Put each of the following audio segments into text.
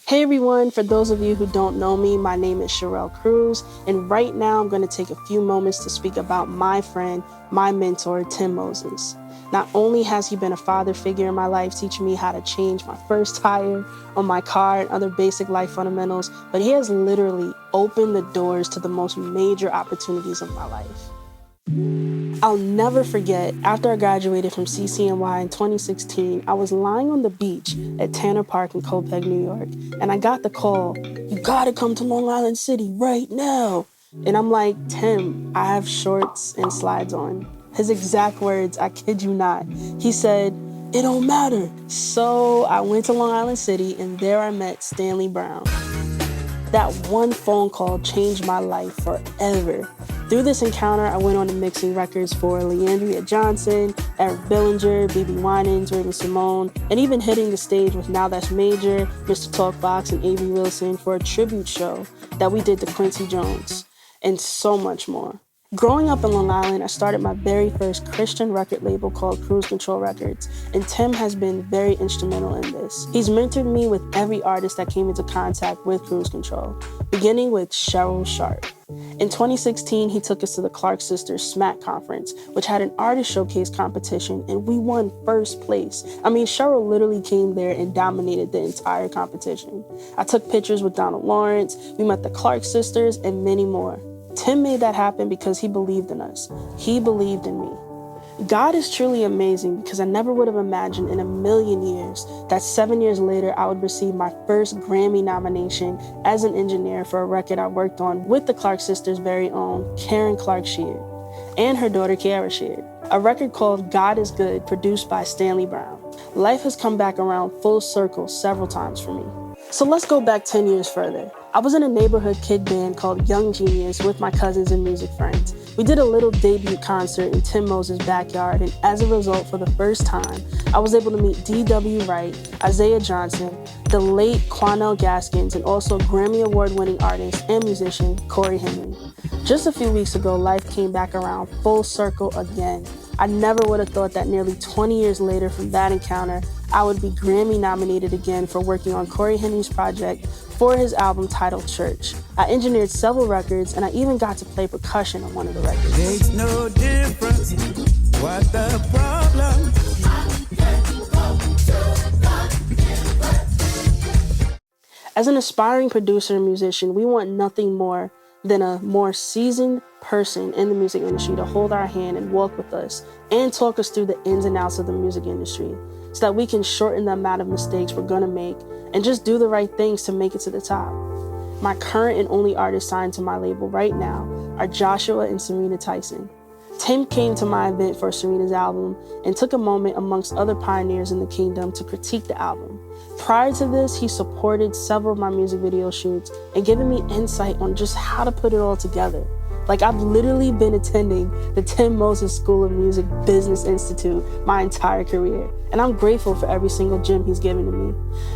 Hey everyone, for those of you who don't know me, my name is Sherelle Cruz, and right now I'm going to take a few moments to speak about my friend, my mentor, Tim Moses. Not only has he been a father figure in my life, teaching me how to change my first tire on my car and other basic life fundamentals, but he has literally opened the doors to the most major opportunities of my life. I'll never forget, after I graduated from CCNY in 2016, I was lying on the beach at Tanner Park in Copeg, New York, and I got the call, "You gotta come to Long Island City right now." And I'm like, "Tim, I have shorts and slides on." His exact words, I kid you not. He said, "It don't matter." So I went to Long Island City, and there I met Stanley Brown. That one phone call changed my life forever. Through this encounter, I went on to mixing records for Leandria Johnson, Eric Billinger, BB Winans, Raven-Symoné, and even hitting the stage with Now That's Major, Mr. Talkbox, and Avery Wilson for a tribute show that we did to Quincy Jones, and so much more. Growing up in Long Island, I started my very first Christian record label called Cruise Control Records, and Tim has been very instrumental in this. He's mentored me with every artist that came into contact with Cruise Control, beginning with Cheryl Sharp. In 2016, he took us to the Clark Sisters SMAC conference, which had an artist showcase competition, and we won first place. I mean, Cheryl literally came there and dominated the entire competition. I took pictures with Donald Lawrence, we met the Clark Sisters, and many more. Tim made that happen because he believed in us. He believed in me. God is truly amazing because I never would have imagined in a million years that 7 years later I would receive my first Grammy nomination as an engineer for a record I worked on with the Clark Sisters' very own Karen Clark Sheard and her daughter Kiara Sheard, a record called God is Good, produced by Stanley Brown. Life has come back around full circle several times for me. So let's go back 10 years further. I was in a neighborhood kid band called Young Genius with my cousins and music friends. We did a little debut concert in Tim Moses' backyard, and as a result, for the first time, I was able to meet D.W. Wright, Isaiah Johnson, the late Quanell Gaskins, and also Grammy Award-winning artist and musician Corey Henry. Just a few weeks ago, life came back around full circle again. I never would have thought that nearly 20 years later from that encounter, I would be Grammy nominated again for working on Corey Henry's project for his album titled Church. I engineered several records, and I even got to play percussion on one of the records. Makes no difference what the problem. As an aspiring producer and musician, we want nothing more than a more seasoned person in the music industry to hold our hand and walk with us and talk us through the ins and outs of the music industry so that we can shorten the amount of mistakes we're gonna make and just do the right things to make it to the top. My current and only artists signed to my label right now are Joshua and Serena Tyson. Tim came to my event for Serena's album and took a moment amongst other pioneers in the kingdom to critique the album. Prior to this, he supported several of my music video shoots and given me insight on just how to put it all together. Like, I've literally been attending the Tim Moses School of Music Business Institute my entire career, and I'm grateful for every single gem he's given to me.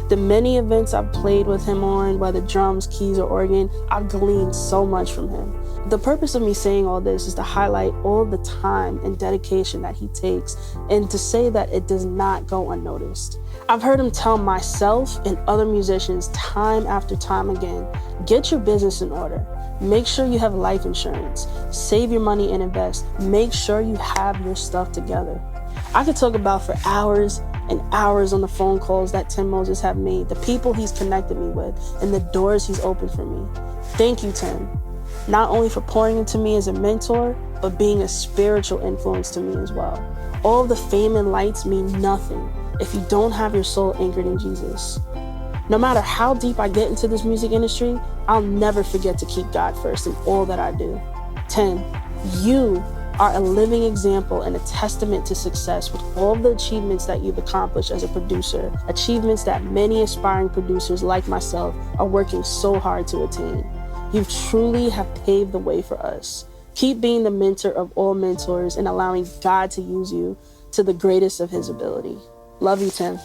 The many events I've played with him on, whether drums, keys, or organ, I've gleaned so much from him. The purpose of me saying all this is to highlight all the time and dedication that he takes and to say that it does not go unnoticed. I've heard him tell myself and other musicians time after time again, get your business in order. Make sure you have life insurance. Save your money and invest. Make sure you have your stuff together. I could talk about for hours and hours on the phone calls that Tim Moses have made, the people he's connected me with, and the doors he's opened for me. Thank you, Tim. Not only for pouring into me as a mentor, but being a spiritual influence to me as well. All the fame and lights mean nothing if you don't have your soul anchored in Jesus. No matter how deep I get into this music industry, I'll never forget to keep God first in all that I do. Tim, you are a living example and a testament to success with all the achievements that you've accomplished as a producer, achievements that many aspiring producers like myself are working so hard to attain. You truly have paved the way for us. Keep being the mentor of all mentors and allowing God to use you to the greatest of his ability. Love you, Tim.